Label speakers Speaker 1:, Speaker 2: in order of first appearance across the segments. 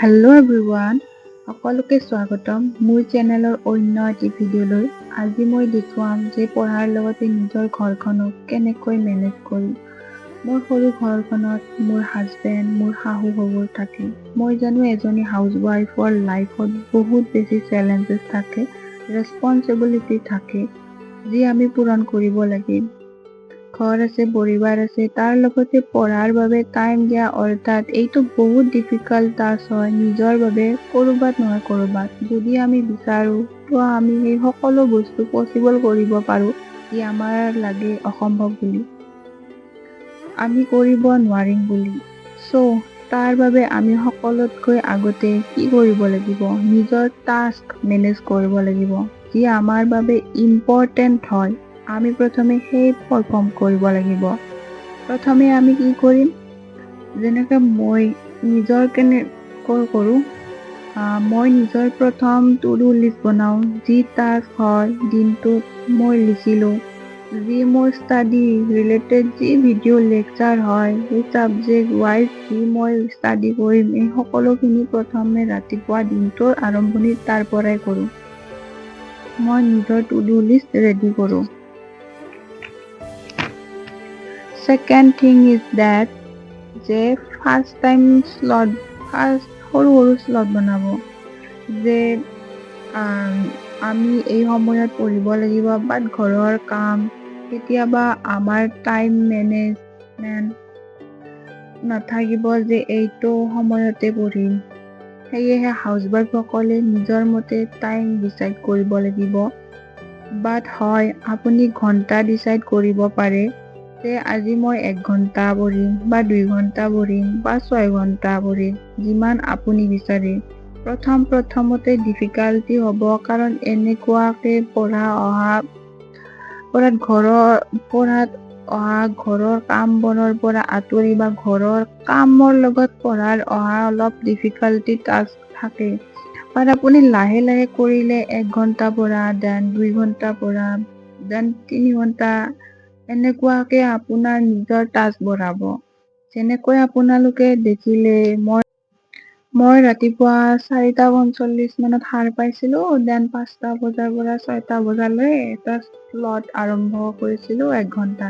Speaker 1: Hello' everyone, সকলোকে স্বাগতম মোৰ চেনেলৰ অন্য এটি ভিডিঅ'লৈ। আজি মই দেখুৱাম যে পঢ়াৰ লগতে নিজৰ ঘৰখনক কেনেকৈ মেনেজ কৰিম। মোৰ সৰু ঘৰখনত মোৰ হাজবেণ্ড, মোৰ শাহু শহুৰ থাকে। মই জানো এজনী হাউচৱাইফৰ লাইফত বহুত বেছি চেলেঞ্জেছ থাকে, ৰেছপনচিবিলিটি থাকে, যি আমি পূৰণ কৰিব লাগিব। ঘৰ আছে, পৰিবাৰ আছে, তাৰ লগতে পঢ়াৰ বাবে টাইম দিয়া অৰ্থাৎ এইটো বহুত ডিফিকাল্ট টাস্ক হয়। নিজৰ বাবে ক'ৰবাত নহয় ক'ৰবাত যদি আমি বিচাৰোঁ তো আমি সেই সকলো বস্তু পচিবল কৰিব পাৰোঁ, যি আমাৰ লাগে অসম্ভৱ বুলি আমি কৰিব নোৱাৰিম বুলি। তাৰ বাবে আমি সকলোতকৈ আগতে কি কৰিব লাগিব, নিজৰ টাস্ক মেনেজ কৰিব লাগিব, যি আমাৰ বাবে ইম্পৰ্টেণ্ট হয়। আমি প্ৰথমে সেই পাৰফৰ্ম কৰিব লাগিব। প্ৰথমে আমি কি কৰিম, যেনেকৈ মই নিজৰ কেনেকৈ কৰোঁ, মই নিজৰ প্ৰথম টু ডু লিষ্ট বনাওঁ। যি টাস্ক হয় দিনটোত মই লিখিলোঁ, যি মোৰ ষ্টাডি ৰিলেটেড যি ভিডিঅ' লেকচাৰ হয়, সেই ছাবজেক্ট ৱাইজ যি মই ষ্টাডি কৰিম, এই সকলোখিনি প্ৰথমে ৰাতিপুৱা দিনটোৰ আৰম্ভণি তাৰ পৰাই কৰোঁ। মই নিজৰ টু ডু লিষ্ট ৰেডি কৰোঁ। ছেকেণ্ড থিং ইজ ডেট যে ফাৰ্ষ্ট সৰু শ্লট বনাব, যে আমি এই সময়ত পঢ়িব লাগিব, বাট ঘৰৰ কাম কেতিয়াবা আমাৰ টাইম মেনেজমেণ্ট নাথাকিব যে এইটো সময়তে পঢ়িম। সেয়েহে হাউচৱাইফসকলে নিজৰ মতে টাইম ডিচাইড কৰিব লাগিব। বাট হয়, আপুনি ঘণ্টা ডিচাইড কৰিব পাৰে যে আজি মই 1 ঘণ্টা পঢ়িম বা 2 ঘণ্টা পঢ়িম বা 6 ঘণ্টা পঢ়িম, যিমান আপুনি বিচাৰে। প্ৰথমতে ডিফিকাল্টি হ'ব, কাৰণ এনেকুৱাকে পঢ়াত অহা ঘৰৰ কাম বনৰ পৰা আঁতৰি বা ঘৰৰ কামৰ লগত পঢ়াৰ অহা অলপ ডিফিকাল্টি টাস্ক থাকে। বাট আপুনি লাহে লাহে কৰিলে 1 ঘণ্টা পঢ়া, দেন 2 ঘণ্টা পঢ়া, দেন 3 ঘণ্টা, এনেকুৱাকে আপোনাৰ নিজৰ টাস্ক বঢ়াব। যেনেকৈ আপোনালোকে দেখিলে মই ৰাতিপুৱা 4:45 মানত সাৰ পাইছিলোঁ, দেন 5টা বজাৰ পৰা 6টা বজালৈ এটা শ্লট আৰম্ভ কৰিছিলোঁ 1 ঘণ্টা।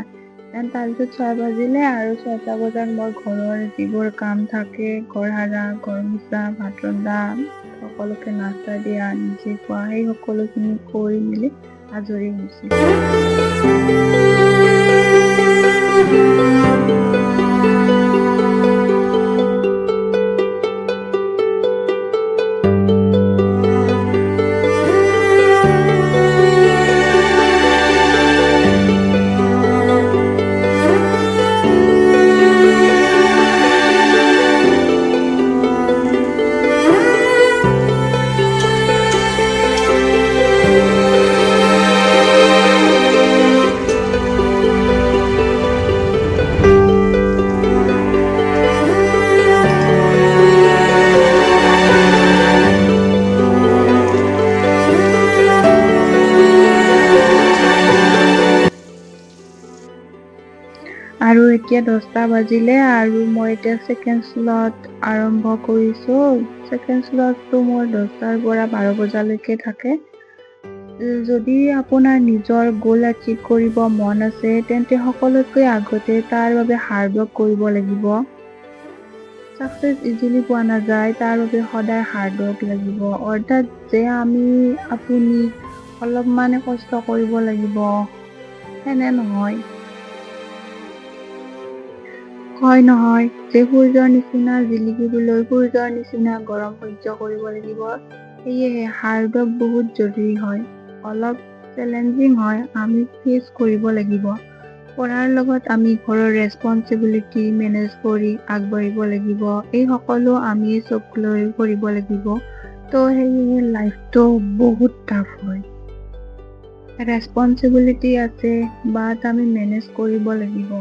Speaker 1: দেন তাৰপিছত 6 বাজিলে আৰু 6টা বজাত মই ঘৰৰ যিবোৰ কাম থাকে, ঘৰ সাৰা, ঘৰ মোচা, ভাত ৰন্ধা, সকলোকে নাস্তা দিয়া, নিজে খোৱা, সেই সকলোখিনি কৰি মেলি আজৰি হৈছিলোঁ। আৰু এতিয়া 10টা বাজিলে আৰু মই এতিয়া ছেকেণ্ড শ্লট আৰম্ভ কৰিছোঁ। ছেকেণ্ড শ্লটটো মোৰ 10টাৰ পৰা 12 বজালৈকে থাকে। যদি আপোনাৰ নিজৰ গ'ল এচিভ কৰিব মন আছে, তেন্তে সকলোতকৈ আগতে তাৰ বাবে হাৰ্ডৱৰ্ক কৰিব লাগিব। ছাকচেছ ইজিলি পোৱা নাযায়, তাৰ বাবে সদায় হাৰ্ডৱৰ্ক লাগিব। অৰ্থাৎ যে আপুনি অলপমান কষ্ট কৰিব লাগিব, সেনে নহয়। কয় নহয় যে সূৰ্যৰ নিচিনা জিলিকিবলৈ সূৰ্যৰ নিচিনা গৰম সহ্য কৰিব লাগিব। সেয়েহে হাৰ্ডৱৰ্ক বহুত জৰুৰী হয়, অলপ চেলেঞ্জিং হয়, আমি ফেচ কৰিব লাগিব। পঢ়াৰ লগত আমি ঘৰৰ ৰেছপনচিবিলিটি মেনেজ কৰি আগবাঢ়িব লাগিব। এই সকলো আমি চক লৈ কৰিব লাগিব। সেয়েহে লাইফটো বহুত টাফ হয়। ৰেছপনচিবিলিটি আছে, বাট আমি মেনেজ কৰিব লাগিব।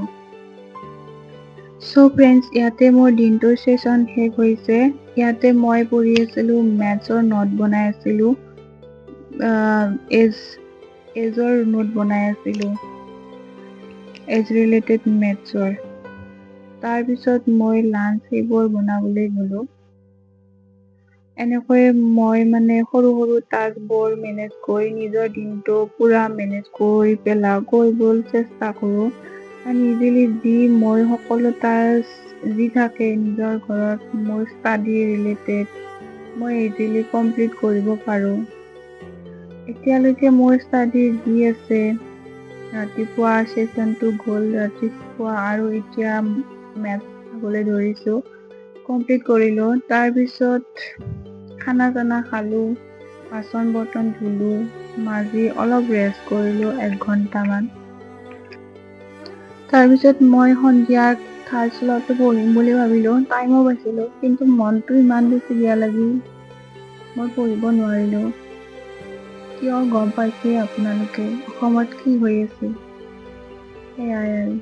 Speaker 1: ফ্ৰেণ্ডছ, ইয়াতে মোৰ দিনটোৰ ছেশ্যন শেষ হৈছে। ইয়াতে মই পঢ়ি আছিলোঁ, মেথছৰ নোট বনাই আছিলোঁ, এজৰ নোট বনাই আছিলোঁ, এজ ৰিলেটেড মেথছৰ। তাৰপিছত মই লাঞ্চ সেইবোৰ বনাবলৈ গ'লোঁ। এনেকৈ মই সৰু সৰু টাস্কবোৰ মেনেজ কৰি নিজৰ দিনটো পুৰা মেনেজ কৰিবলৈ চেষ্টা কৰোঁ। আৰু ইজিলি মই সকলো টাস্ক যি থাকে নিজৰ ঘৰত মোৰ ষ্টাডি ৰিলেটেড মই ইজিলি কমপ্লিট কৰিব পাৰোঁ। এতিয়ালৈকে মোৰ ষ্টাডি যি আছে ৰাতিপুৱা চেচনটো গ'ল ৰাতিপুৱা আৰু এতিয়া মেথ চাবলৈ ধৰিছোঁ, কমপ্লিট কৰিলোঁ। তাৰপিছত খানা চানা খালোঁ, বাচন বৰ্তন ধুলোঁ, মাজি অলপ ৰেষ্ট কৰিলোঁ 1 ঘণ্টামান। তাৰপিছত মই সন্ধিয়া থাৰ্ড শ্ল'টো পঢ়িম বুলি ভাবিলোঁ, টাইমো পাইছিলোঁ, কিন্তু মনটো ইমান বেছি বেয়া লাগিল মই পঢ়িব নোৱাৰিলোঁ। কিয় গম পাইছে আপোনালোকে অসমত কি হৈ আছে, সেয়াই আৰু।